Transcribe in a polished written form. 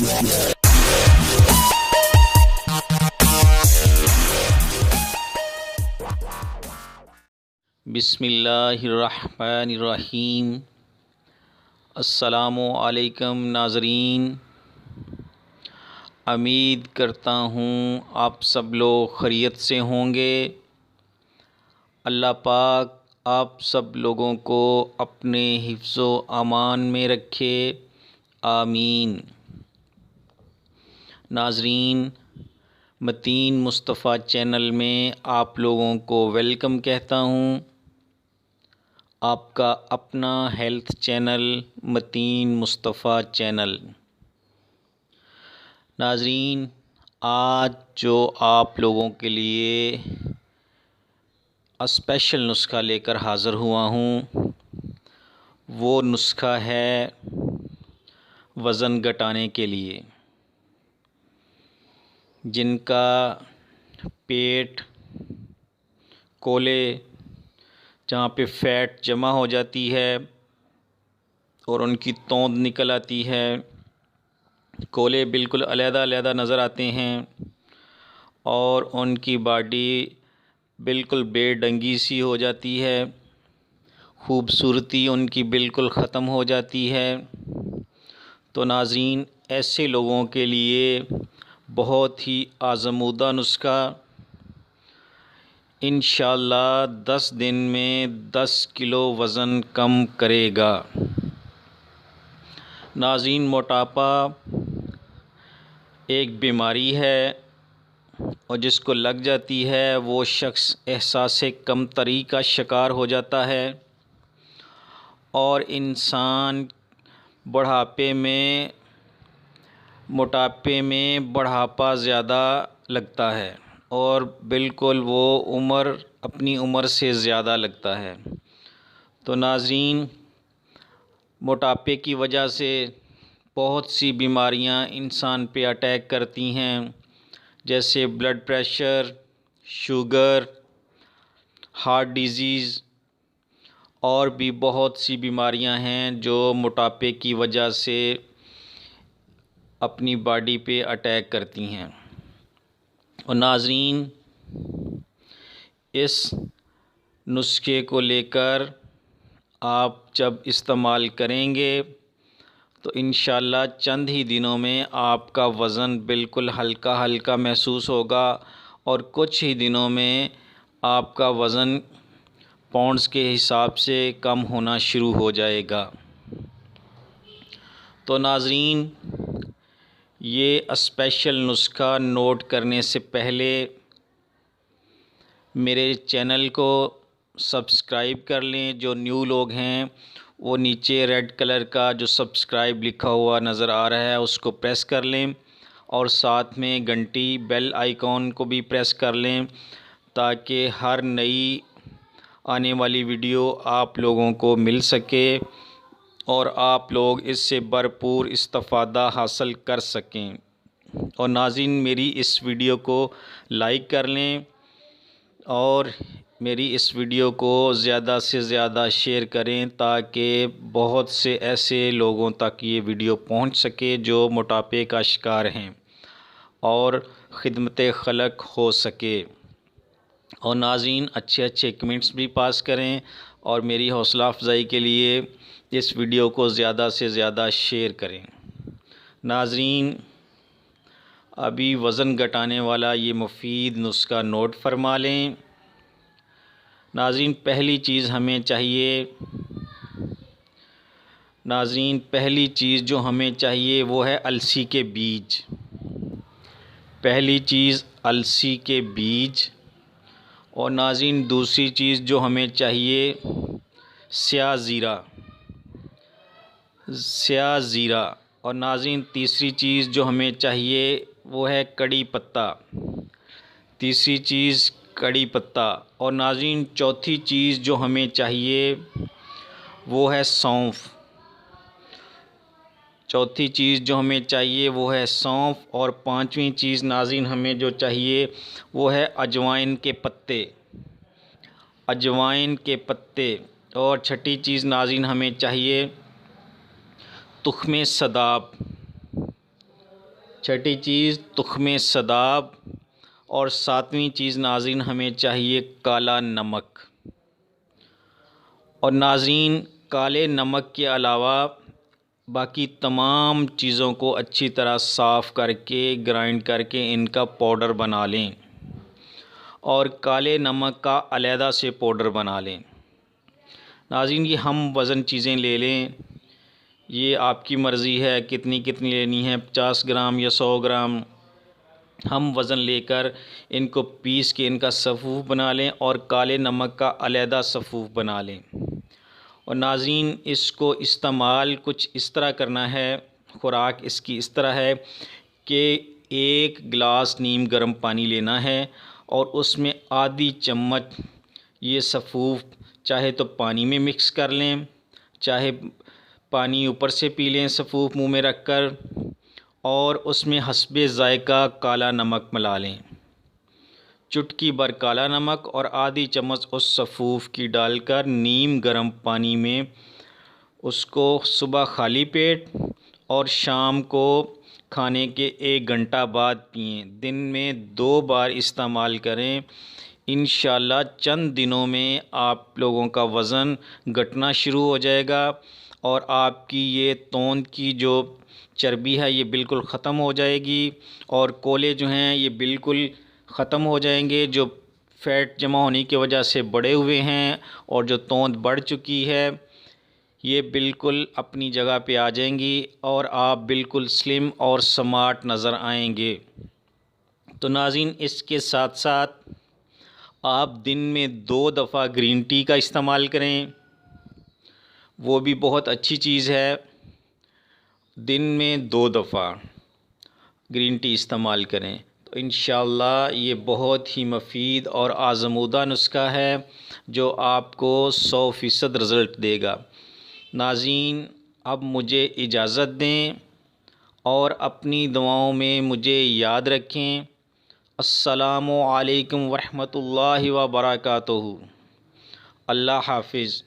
بسم اللہ الرحمن الرحیم۔ السلام علیکم ناظرین، امید کرتا ہوں آپ سب لوگ خیریت سے ہوں گے۔ اللہ پاک آپ سب لوگوں کو اپنے حفظ و امان میں رکھے، آمین۔ ناظرین، متین مصطفیٰ چینل میں آپ لوگوں کو ویلکم کہتا ہوں۔ آپ کا اپنا ہیلتھ چینل متین مصطفیٰ چینل۔ ناظرین، آج جو آپ لوگوں کے لیے اسپیشل نسخہ لے کر حاضر ہوا ہوں، وہ نسخہ ہے وزن گھٹانے کے لیے۔ جن کا پیٹ، کولے، جہاں پہ فیٹ جمع ہو جاتی ہے اور ان کی توند نکل آتی ہے، کولے بالکل علیحدہ علیحدہ نظر آتے ہیں اور ان کی باڈی بالکل بے ڈنگی سی ہو جاتی ہے، خوبصورتی ان کی بالکل ختم ہو جاتی ہے، تو ناظرین ایسے لوگوں کے لیے بہت ہی آزمودہ نسخہ انشاءاللہ 10 دن میں 10 کلو وزن کم کرے گا۔ ناظرین، موٹاپا ایک بیماری ہے اور جس کو لگ جاتی ہے وہ شخص احساس کمتری کا شکار ہو جاتا ہے اور انسان موٹاپے میں بڑھاپا زیادہ لگتا ہے اور بالکل وہ اپنی عمر سے زیادہ لگتا ہے۔ تو ناظرین، موٹاپے کی وجہ سے بہت سی بیماریاں انسان پہ اٹیک کرتی ہیں، جیسے blood pressure, sugar, heart disease اور بھی بہت سی بیماریاں ہیں جو موٹاپے کی وجہ سے اپنی باڈی پہ اٹیک کرتی ہیں۔ اور ناظرین، اس نسخے کو لے کر آپ جب استعمال کریں گے تو انشاءاللہ چند ہی دنوں میں آپ کا وزن بالکل ہلکا ہلکا محسوس ہوگا اور کچھ ہی دنوں میں آپ کا وزن پاؤنڈز کے حساب سے کم ہونا شروع ہو جائے گا۔ تو ناظرین، یہ اسپیشل نسخہ نوٹ کرنے سے پہلے میرے چینل کو سبسکرائب کر لیں۔ جو نیو لوگ ہیں وہ نیچے ریڈ کلر کا جو سبسکرائب لکھا ہوا نظر آ رہا ہے اس کو پریس کر لیں اور ساتھ میں گھنٹی بیل آئیکن کو بھی پریس کر لیں تاکہ ہر نئی آنے والی ویڈیو آپ لوگوں کو مل سکے اور آپ لوگ اس سے بھرپور استفادہ حاصل کر سکیں۔ اور ناظرین، میری اس ویڈیو کو لائک کر لیں اور میری اس ویڈیو کو زیادہ سے زیادہ شیئر کریں تاکہ بہت سے ایسے لوگوں تک یہ ویڈیو پہنچ سکے جو موٹاپے کا شکار ہیں اور خدمت خلق ہو سکے۔ اور ناظرین، اچھے کمنٹس بھی پاس کریں اور میری حوصلہ افزائی کے لیے اس ویڈیو کو زیادہ سے زیادہ شیئر کریں۔ ناظرین، ابھی وزن گھٹانے والا یہ مفید نسخہ نوٹ فرما لیں۔ ناظرین، پہلی چیز جو ہمیں چاہیے وہ ہے السی کے بیج۔ پہلی چیز السی کے بیج۔ اور ناظرین، دوسری چیز جو ہمیں چاہیے سیاہ زیرہ۔ اور ناظرین، تیسری چیز جو ہمیں چاہیے وہ ہے کڑی پتہ۔ تیسری چیز کڑی پتہ۔ اور ناظرین، چوتھی چیز جو ہمیں چاہیے وہ ہے سونف۔ اور پانچویں چیز ناظرین ہمیں جو چاہیے وہ ہے اجوائن کے پتے۔ اور چھٹی چیز ناظرین ہمیں چاہیے تخم صداب۔ چھٹی چیز تخم صداب، اور ساتویں چیز ناظرین ہمیں چاہیے کالا نمک۔ اور ناظرین کالے نمک کے علاوہ باقی تمام چیزوں کو اچھی طرح صاف کر کے گرائنڈ کر کے ان کا پاؤڈر بنا لیں، اور کالے نمک کا علیحدہ سے پاؤڈر بنا لیں۔ ناظرین یہ ہم وزن چیزیں لے لیں، یہ آپ کی مرضی ہے کتنی لینی ہے، 50 گرام یا 100 گرام۔ ہم وزن لے کر ان کو پیس کے ان کا صفوف بنا لیں اور کالے نمک کا علیحدہ صفوف بنا لیں۔ اور ناظرین اس کو استعمال کچھ اس طرح کرنا ہے، خوراک اس کی اس طرح ہے کہ 1 گلاس نیم گرم پانی لینا ہے اور اس میں آدھی چمچ یہ صفوف چاہے تو پانی میں مکس کر لیں، چاہے پانی اوپر سے پی لیں صفوف منہ میں رکھ کر، اور اس میں حسب ذائقہ کالا نمک ملا لیں، چٹکی بھر کالا نمک اور آدھی چمچ اس صفوف کی ڈال کر نیم گرم پانی میں اس کو صبح خالی پیٹ اور شام کو کھانے کے 1 گھنٹہ بعد پئیں۔ دن میں 2 بار استعمال کریں، انشاءاللہ چند دنوں میں آپ لوگوں کا وزن گھٹنا شروع ہو جائے گا اور آپ کی یہ توند کی جو چربی ہے یہ بالکل ختم ہو جائے گی، اور کولے جو ہیں یہ بالکل ختم ہو جائیں گے، جو فیٹ جمع ہونے کی وجہ سے بڑے ہوئے ہیں اور جو توند بڑھ چکی ہے یہ بالکل اپنی جگہ پہ آ جائیں گی اور آپ بالکل سلم اور سمارٹ نظر آئیں گے۔ تو ناظرین اس کے ساتھ ساتھ آپ دن میں 2 دفعہ گرین ٹی کا استعمال کریں، وہ بھی بہت اچھی چیز ہے۔ دن میں 2 دفعہ گرین ٹی استعمال کریں تو انشاءاللہ یہ بہت ہی مفید اور آزمودہ نسخہ ہے جو آپ کو 100% رزلٹ دے گا۔ ناظرین اب مجھے اجازت دیں اور اپنی دعاؤں میں مجھے یاد رکھیں۔ السلام علیکم ورحمۃ اللہ وبرکاتہ۔ اللہ حافظ۔